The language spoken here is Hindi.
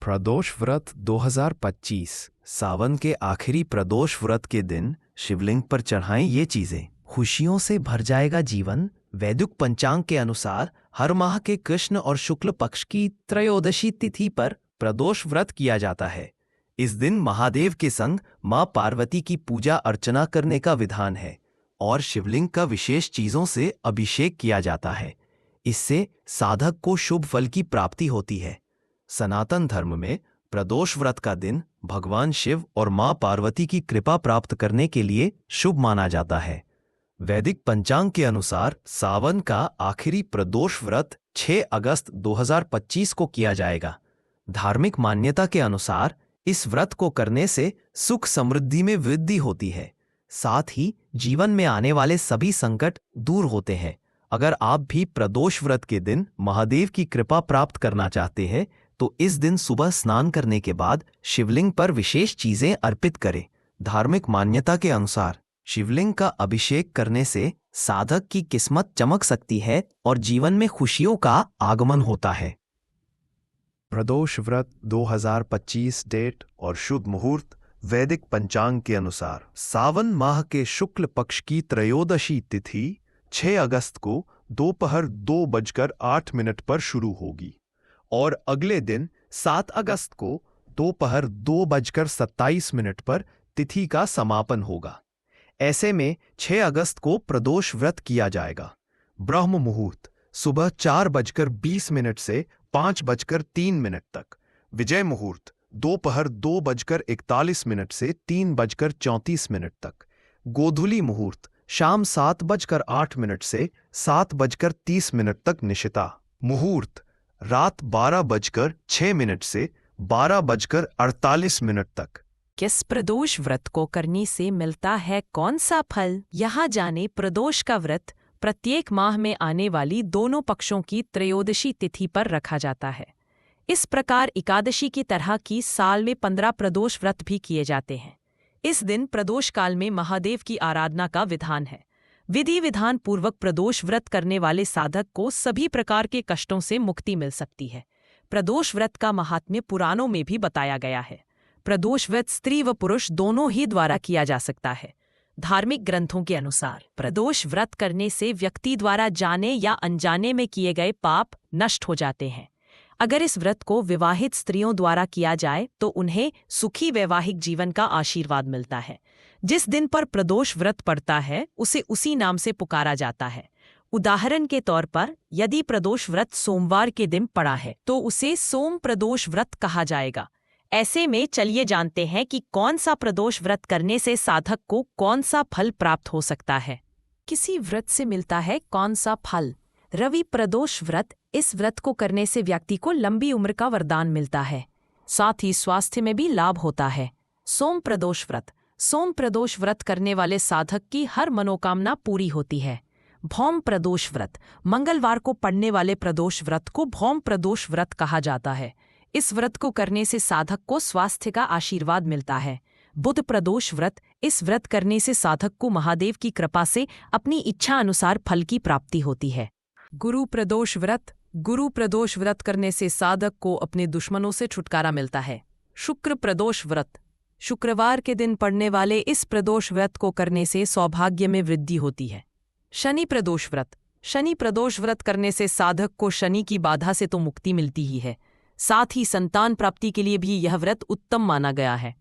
प्रदोष व्रत 2025 सावन के आखिरी प्रदोष व्रत के दिन शिवलिंग पर चढ़ाएं ये चीजें, खुशियों से भर जाएगा जीवन। वैदिक पंचांग के अनुसार हर माह के कृष्ण और शुक्ल पक्ष की त्रयोदशी तिथि पर प्रदोष व्रत किया जाता है। इस दिन महादेव के संग मां पार्वती की पूजा अर्चना करने का विधान है और शिवलिंग का विशेष चीजों से अभिषेक किया जाता है। इससे साधक को शुभ फल की प्राप्ति होती है। सनातन धर्म में प्रदोष व्रत का दिन भगवान शिव और मां पार्वती की कृपा प्राप्त करने के लिए शुभ माना जाता है। वैदिक पंचांग के अनुसार सावन का आखिरी प्रदोष व्रत 6 अगस्त 2025 को किया जाएगा। धार्मिक मान्यता के अनुसार इस व्रत को करने से सुख समृद्धि में वृद्धि होती है, साथ ही जीवन में आने वाले सभी संकट दूर होते हैं। अगर आप भी प्रदोष व्रत के दिन महादेव की कृपा प्राप्त करना चाहते हैं तो इस दिन सुबह स्नान करने के बाद शिवलिंग पर विशेष चीजें अर्पित करें। धार्मिक मान्यता के अनुसार शिवलिंग का अभिषेक करने से साधक की किस्मत चमक सकती है और जीवन में खुशियों का आगमन होता है। प्रदोष व्रत 2025 डेट और शुभ मुहूर्त। वैदिक पंचांग के अनुसार सावन माह के शुक्ल पक्ष की त्रयोदशी तिथि 6 अगस्त को दोपहर 2:08 पर शुरू होगी और अगले दिन 7 अगस्त को दोपहर 2:27 पर तिथि का समापन होगा। ऐसे में 6 अगस्त को प्रदोष व्रत किया जाएगा। ब्रह्म मुहूर्त सुबह 4:20 से 5:03 तक। विजय मुहूर्त दोपहर 2:41 से 3:34 तक। गोधूली मुहूर्त शाम 7:08 से 7:30 तक। निशिता मुहूर्त रात 12:06 से 12:48 तक। किस प्रदोष व्रत को करने से मिलता है कौन सा फल, यहाँ जाने। प्रदोष का व्रत प्रत्येक माह में आने वाली दोनों पक्षों की त्रयोदशी तिथि पर रखा जाता है। इस प्रकार एकादशी की तरह की साल में 15 प्रदोष व्रत भी किए जाते हैं। इस दिन प्रदोष काल में महादेव की आराधना का विधान है। विधि विधान पूर्वक प्रदोष व्रत करने वाले साधक को सभी प्रकार के कष्टों से मुक्ति मिल सकती है। प्रदोष व्रत का महात्म्य पुराणों में भी बताया गया है। प्रदोष व्रत स्त्री व पुरुष दोनों ही द्वारा किया जा सकता है। धार्मिक ग्रंथों के अनुसार प्रदोष व्रत करने से व्यक्ति द्वारा जाने या अनजाने में किए गए पाप नष्ट हो जाते हैं। अगर इस व्रत को विवाहित स्त्रियों द्वारा किया जाए तो उन्हें सुखी वैवाहिक जीवन का आशीर्वाद मिलता है। जिस दिन पर प्रदोष व्रत पड़ता है उसे उसी नाम से पुकारा जाता है। उदाहरण के तौर पर यदि प्रदोष व्रत सोमवार के दिन पड़ा है तो उसे सोम प्रदोष व्रत कहा जाएगा। ऐसे में चलिए जानते हैं कि कौन सा प्रदोष व्रत करने से साधक को कौन सा फल प्राप्त हो सकता है। किसी व्रत से मिलता है कौन सा फल। रवि प्रदोष व्रत, इस व्रत को करने से व्यक्ति को लंबी उम्र का वरदान मिलता है, साथ ही स्वास्थ्य में भी लाभ होता है। सोम प्रदोष व्रत, सोम प्रदोष व्रत करने वाले साधक की हर मनोकामना पूरी होती है। भौम प्रदोष व्रत, मंगलवार को पड़ने वाले प्रदोष व्रत को भौम प्रदोष व्रत कहा जाता है। इस व्रत को करने से साधक को स्वास्थ्य का आशीर्वाद मिलता है। बुध प्रदोष व्रत, इस व्रत करने से साधक को महादेव की कृपा से अपनी इच्छा अनुसार फल की प्राप्ति होती है। गुरु प्रदोष व्रत, गुरु प्रदोष व्रत करने से साधक को अपने दुश्मनों से छुटकारा मिलता है। शुक्र प्रदोष व्रत, शुक्रवार के दिन पड़ने वाले इस प्रदोष व्रत को करने से सौभाग्य में वृद्धि होती है। शनि प्रदोष व्रत, शनि प्रदोष व्रत करने से साधक को शनि की बाधा से तो मुक्ति मिलती ही है, साथ ही संतान प्राप्ति के लिए भी यह व्रत उत्तम माना गया है।